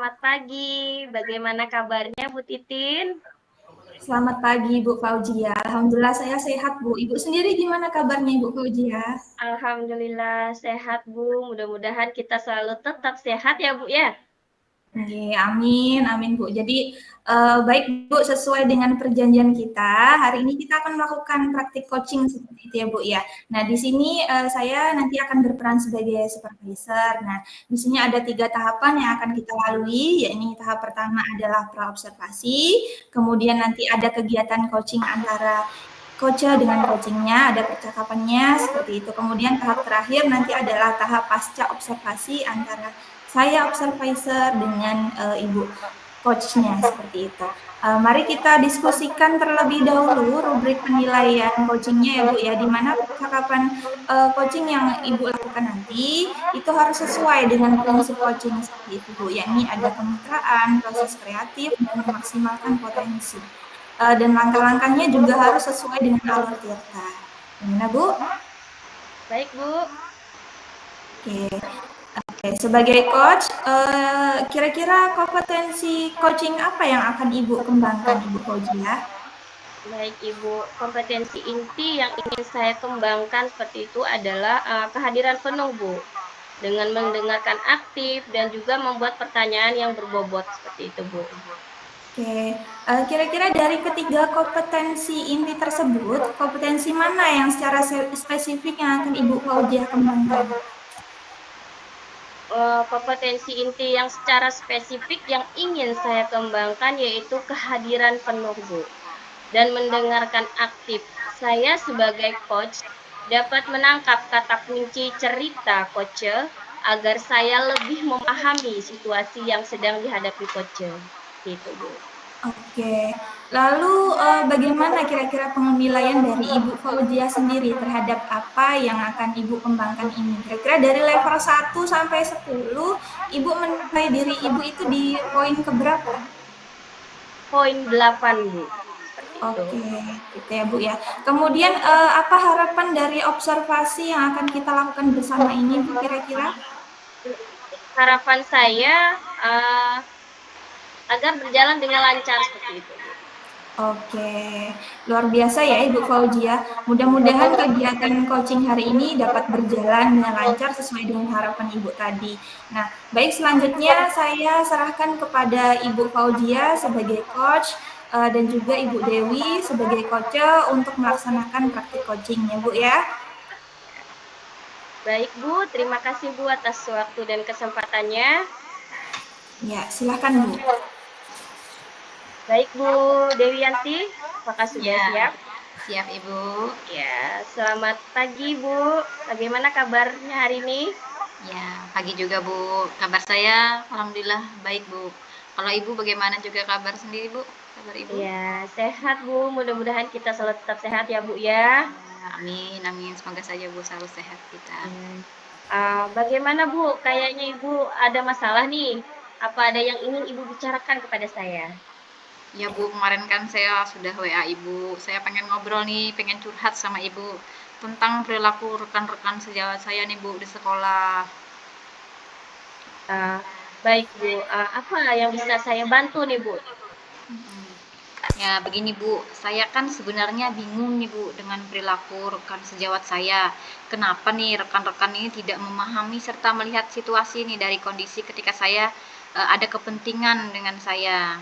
Selamat pagi, bagaimana kabarnya Bu Titin? Selamat pagi, Bu Fauzia. Alhamdulillah saya sehat, Bu. Ibu sendiri gimana kabarnya, Ibu Fauzia? Alhamdulillah sehat Bu, mudah-mudahan kita selalu tetap sehat ya Bu ya. Oke, amin, amin, Bu. Jadi baik, Bu, sesuai dengan perjanjian kita, hari ini kita akan melakukan praktik coaching seperti itu ya, Bu ya. Nah, di sini saya nanti akan berperan sebagai supervisor. Nah, di sini ada 3 tahapan yang akan kita lalui, yakni tahap pertama adalah praobservasi, kemudian nanti ada kegiatan coaching antara coach dengan coachingnya, ada percakapannya seperti itu. Kemudian tahap terakhir nanti adalah tahap pasca observasi antara saya observisor dengan ibu coachnya seperti itu. Mari kita diskusikan terlebih dahulu rubrik penilaian coachingnya ya Bu ya, di mana percakapan coaching yang Ibu lakukan nanti itu harus sesuai dengan prinsip coaching seperti itu Bu, yakni ada kemitraan, proses kreatif, dan memaksimalkan potensi. Dan langkah-langkahnya juga harus sesuai dengan alur Tirta. Gimana Bu? Baik Bu, Oke. Oke, sebagai coach, kira-kira kompetensi coaching apa yang akan Ibu kembangkan, Ibu Fauzia? baik Ibu. Kompetensi inti yang ingin saya kembangkan seperti itu adalah kehadiran penuh Bu. Dengan mendengarkan aktif dan juga membuat pertanyaan yang berbobot seperti itu Bu. Oke, kira-kira dari ketiga kompetensi inti tersebut, kompetensi mana yang secara spesifik yang akan Ibu Fauzia kembangkan? Kompetensi inti yang secara spesifik yang ingin saya kembangkan yaitu kehadiran penuh Bu. Dan mendengarkan aktif. Saya sebagai coach dapat menangkap kata kunci cerita coach agar saya lebih memahami situasi yang sedang dihadapi coach. Gitu, Bu. Oke, lalu bagaimana kira-kira penilaian dari Ibu Fauzia sendiri terhadap apa yang akan Ibu kembangkan ini? Kira-kira dari level 1 sampai 10, Ibu menilai diri Ibu itu di poin keberapa? Poin 8, Bu. Seperti itu. Oke, gitu ya Bu ya. Kemudian apa harapan dari observasi yang akan kita lakukan bersama ini Bu kira-kira? Harapan saya agar berjalan dengan lancar seperti itu, Bu. Oke, luar biasa ya Ibu Fauzia. Mudah-mudahan kegiatan coaching hari ini dapat berjalan dengan lancar sesuai dengan harapan Ibu tadi. Nah, baik selanjutnya saya serahkan kepada Ibu Fauzia sebagai coach dan juga Ibu Dewi sebagai coach untuk melaksanakan praktik coaching ya Bu ya. Baik, Bu. Terima kasih, Bu, atas waktu dan kesempatannya. Ya, silahkan Bu. Baik, Bu Dewianti. Apakah sudah Ya, siap? siap Ibu. Ya, selamat pagi Bu. Bagaimana kabarnya hari ini? Ya, pagi juga Bu. Kabar saya alhamdulillah baik Bu. Kalau Ibu bagaimana juga kabar sendiri Bu? Kabar Ibu? Ya, sehat Bu. Mudah-mudahan kita selalu tetap sehat ya Bu ya. Ya, amin, amin. Semoga saja Bu selalu sehat kita. Bagaimana Bu? Kayaknya Ibu ada masalah nih. Apa ada yang ingin Ibu bicarakan kepada saya? Ya Bu, kemarin kan saya sudah WA Ibu. Saya pengen ngobrol nih, pengen curhat sama Ibu tentang perilaku rekan-rekan sejawat saya nih Bu di sekolah. Uh, Baik Bu. Apa yang bisa saya bantu nih Bu? Ya, begini Bu, saya kan sebenarnya bingung nih Bu dengan perilaku rekan sejawat saya. Kenapa nih rekan-rekan ini tidak memahami serta melihat situasi nih dari kondisi ketika saya ada kepentingan dengan saya.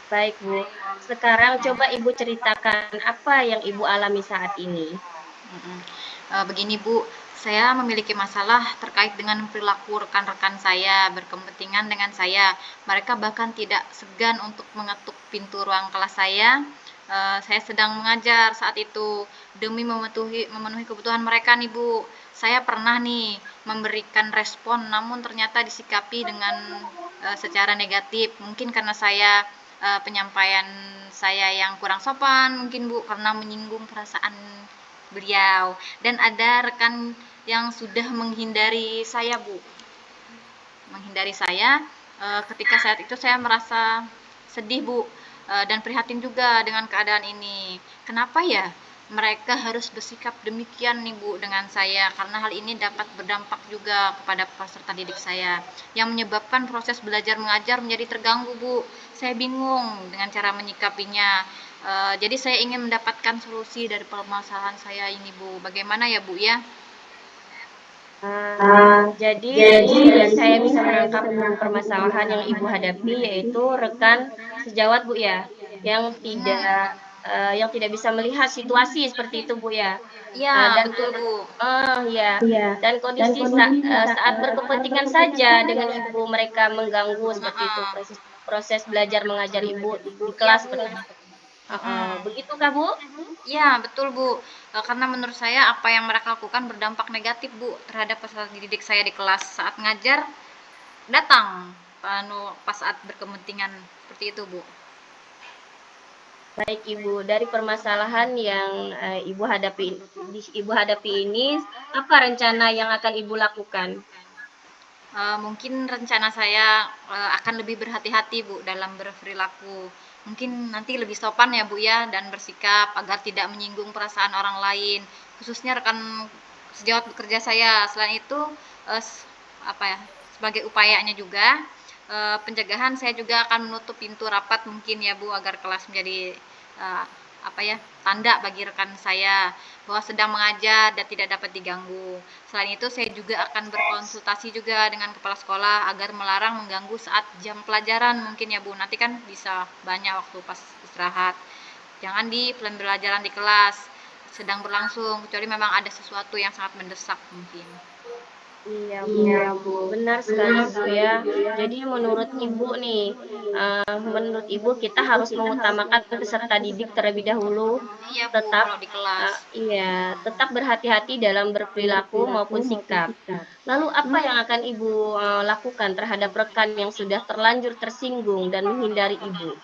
Baik Bu. Sekarang coba Ibu ceritakan apa yang Ibu alami saat ini. Begini Bu, saya memiliki masalah terkait dengan perilaku rekan-rekan saya berkepentingan dengan saya. Mereka bahkan tidak segan untuk mengetuk pintu ruang kelas saya. Saya sedang mengajar saat itu demi memenuhi kebutuhan mereka nih Bu. Saya pernah nih memberikan respon, namun ternyata disikapi dengan secara negatif. Mungkin karena saya penyampaian saya yang kurang sopan, mungkin Bu, karena menyinggung perasaan beliau. Dan ada rekan yang sudah menghindari saya Bu, menghindari saya. Ketika saat itu saya merasa sedih Bu, dan prihatin juga dengan keadaan ini. Kenapa ya mereka harus bersikap demikian nih Bu dengan saya, karena hal ini dapat berdampak juga kepada peserta didik saya, yang menyebabkan proses belajar mengajar menjadi terganggu Bu. Saya bingung dengan cara menyikapinya. Jadi saya ingin mendapatkan solusi dari permasalahan saya ini Bu. Bagaimana ya Bu ya? Jadi di sini saya bisa menangkap permasalahan yang Ibu hadapi, yaitu rekan sejawat Bu ya, yang tidak bisa melihat situasi seperti itu Bu ya. Iya, Dan betul Bu. ya, dan kondisi saat berkepentingan saja dengan Ibu mereka mengganggu seperti itu, Heeh. proses proses belajar mengajar Ibu di Iya kelas Bu. seperti itu. Mm-mm. Begitukah Bu? Iya, betul Bu. Karena menurut saya apa yang mereka lakukan berdampak negatif Bu terhadap peserta didik saya di kelas saat ngajar datang pas saat berkepentingan seperti itu Bu. Baik Ibu, dari permasalahan yang Ibu hadapi ini, apa rencana yang akan Ibu lakukan? Mungkin rencana saya akan lebih berhati-hati Bu dalam berperilaku. Mungkin nanti lebih sopan ya Bu ya, dan bersikap agar tidak menyinggung perasaan orang lain, khususnya rekan sejawat bekerja saya. Selain itu, apa ya, sebagai upayanya juga pencegahan, saya juga akan menutup pintu rapat mungkin ya Bu, agar kelas menjadi eh, apa ya, tanda bagi rekan saya bahwa sedang mengajar dan tidak dapat diganggu. Selain itu, saya juga akan berkonsultasi juga dengan kepala sekolah agar melarang mengganggu saat jam pelajaran mungkin ya Bu. Nanti kan bisa banyak waktu pas istirahat. Jangan di pembelajaran di kelas sedang berlangsung, kecuali memang ada sesuatu yang sangat mendesak mungkin. Iya Bu, benar sekali Bu ya. Jadi menurut Ibu kita harus mengutamakan peserta didik terlebih dahulu, Iya Bu, tetap kalau di kelas. tetap berhati-hati dalam berperilaku maupun sikap. Lalu apa yang akan Ibu lakukan terhadap rekan yang sudah terlanjur tersinggung dan menghindari Ibu?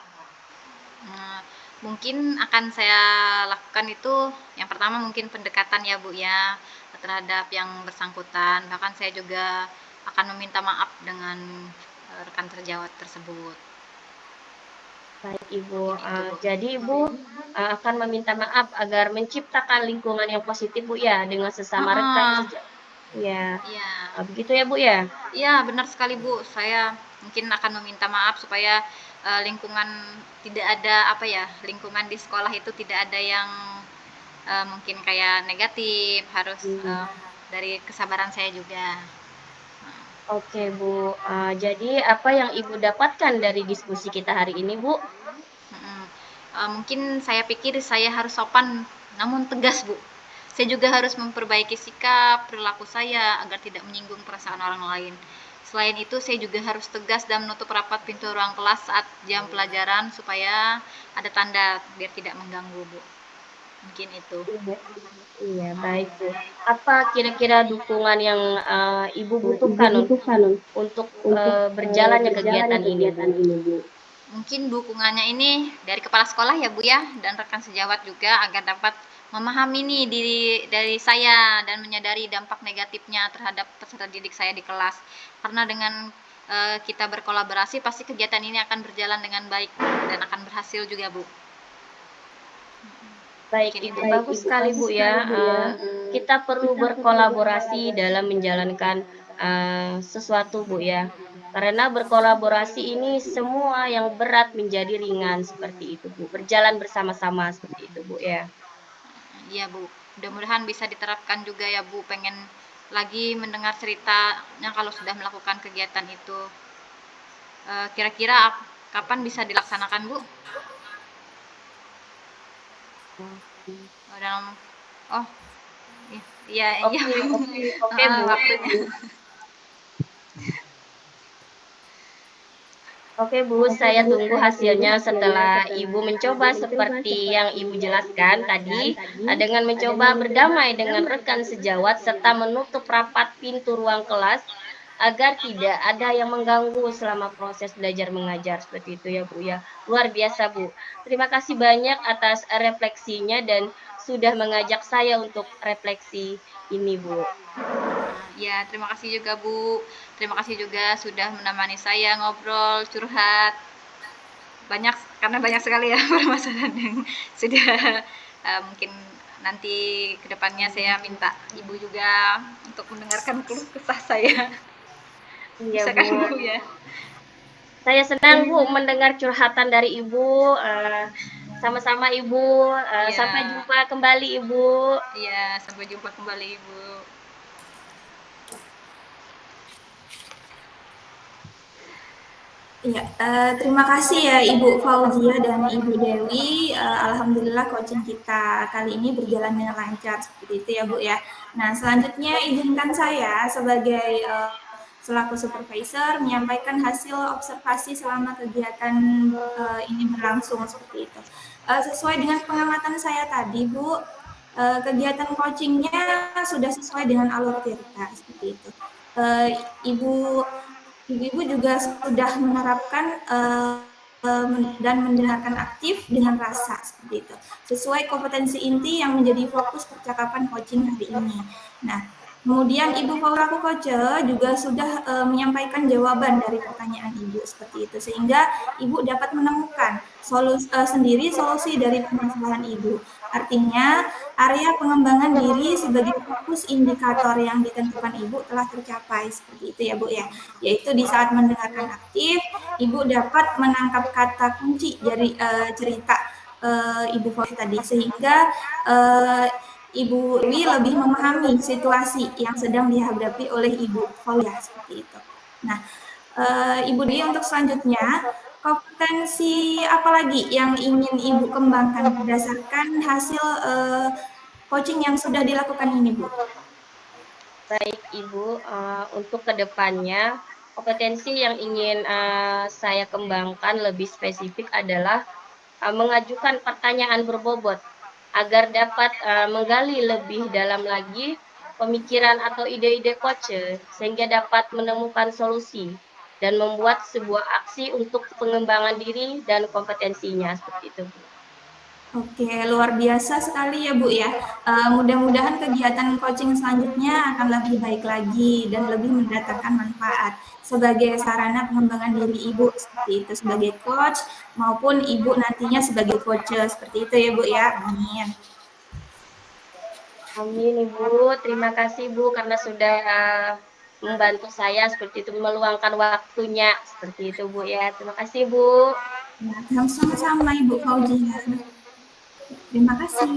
Nah, mungkin akan saya lakukan itu yang pertama mungkin pendekatan ya Bu ya terhadap yang bersangkutan. Bahkan saya juga akan meminta maaf dengan rekan sejawat tersebut. Baik Ibu, Mungkin itu Bu. jadi Ibu akan meminta maaf agar menciptakan lingkungan yang positif Bu ya dengan sesama rekan Heeh. sejak. Ya, Iya. begitu ya Bu ya. Iya, benar sekali Bu. Saya mungkin akan meminta maaf supaya lingkungan tidak ada apa ya, lingkungan di sekolah itu tidak ada yang mungkin kayak negatif, harus dari kesabaran saya juga. Oke Bu, jadi apa yang Ibu dapatkan dari diskusi kita hari ini Bu? Mm-mm. Mungkin saya pikir saya harus sopan namun tegas Bu. Saya juga harus memperbaiki sikap perilaku saya agar tidak menyinggung perasaan orang lain. Selain itu, saya juga harus tegas dan menutup rapat pintu ruang kelas saat jam pelajaran supaya ada tanda biar tidak mengganggu Bu. Mungkin itu. Iya, iya baik Bu. Apa kira-kira dukungan yang Ibu butuhkan untuk berjalannya kegiatan ini Bu? Mungkin dukungannya ini dari kepala sekolah ya Bu ya, dan rekan sejawat juga agar dapat memahami nih dari saya dan menyadari dampak negatifnya terhadap peserta didik saya di kelas. Karena dengan kita berkolaborasi pasti kegiatan ini akan berjalan dengan baik dan akan berhasil juga Bu. Baik Mungkin Ibu, itu. bagus sekali Bu ya. Kita perlu berkolaborasi dalam menjalankan sesuatu Bu ya. Karena berkolaborasi ini semua yang berat menjadi ringan seperti itu Bu. Berjalan bersama-sama seperti itu Bu ya. Iya Bu, mudah-mudahan bisa diterapkan juga ya Bu. Pengen lagi mendengar ceritanya kalau sudah melakukan kegiatan itu. Kira-kira kapan bisa dilaksanakan Bu? Oh, dalam oh iya iya Oke Bu. waktunya. Oke Bu, saya tunggu hasilnya setelah Ibu mencoba seperti yang Ibu jelaskan tadi, dengan mencoba berdamai dengan rekan sejawat serta menutup rapat pintu ruang kelas agar tidak ada yang mengganggu selama proses belajar mengajar seperti itu ya Bu ya. Luar biasa Bu. Terima kasih banyak atas refleksinya dan sudah mengajak saya untuk refleksi ini Bu. Ya, terima kasih juga Bu. Terima kasih juga sudah menemani saya ngobrol, curhat. Banyak karena banyak sekali ya permasalahan yang sudah mungkin nanti kedepannya saya minta Ibu juga untuk mendengarkan keluh kesah saya. Iya, Bisa Bu. kan Bu ya? Saya senang Bu mendengar curhatan dari Ibu. Sama-sama Ibu. Iya. Sampai jumpa kembali Ibu. Iya, sampai jumpa kembali Ibu. Iya, terima kasih ya Ibu Fauzia dan Ibu Dewi. Alhamdulillah coaching kita kali ini berjalan dengan lancar seperti itu ya Bu ya. Nah selanjutnya izinkan saya sebagai selaku supervisor menyampaikan hasil observasi selama kegiatan ini berlangsung seperti itu. Sesuai dengan pengamatan saya tadi Bu, kegiatan coachingnya sudah sesuai dengan alur cerita seperti itu. Ibu Ibu juga sudah menerapkan dan mendengarkan aktif dengan rasa seperti itu, sesuai kompetensi inti yang menjadi fokus percakapan coaching hari ini. Nah, kemudian Ibu Fauraku Koce juga sudah menyampaikan jawaban dari pertanyaan Ibu seperti itu, sehingga Ibu dapat menemukan sendiri solusi dari permasalahan Ibu. Artinya, area pengembangan diri sebagai fokus indikator yang ditentukan Ibu telah tercapai seperti itu ya Bu ya. Yaitu di saat mendengarkan aktif, Ibu dapat menangkap kata kunci dari cerita Ibu Fauzi tadi sehingga Ibu Dewi lebih memahami situasi yang sedang dihadapi oleh Ibu Fauzi seperti itu. Nah, Ibu Dewi untuk selanjutnya kompetensi apa lagi yang ingin Ibu kembangkan berdasarkan hasil coaching yang sudah dilakukan ini, Bu? Baik Ibu, untuk kedepannya kompetensi yang ingin saya kembangkan lebih spesifik adalah mengajukan pertanyaan berbobot agar dapat menggali lebih dalam lagi pemikiran atau ide-ide coach sehingga dapat menemukan solusi dan membuat sebuah aksi untuk pengembangan diri dan kompetensinya seperti itu, Bu. Oke, luar biasa sekali ya Bu ya. Mudah-mudahan kegiatan coaching selanjutnya akan lebih baik lagi dan lebih mendatangkan manfaat sebagai sarana pengembangan diri Ibu seperti itu sebagai coach maupun Ibu nantinya sebagai coach seperti itu ya Bu ya. Amin. Amin Ibu, terima kasih Bu karena sudah membantu saya seperti itu meluangkan waktunya seperti itu Bu ya. Terima kasih Bu. Ya, sama-sama Ibu Fauzia. Terima kasih.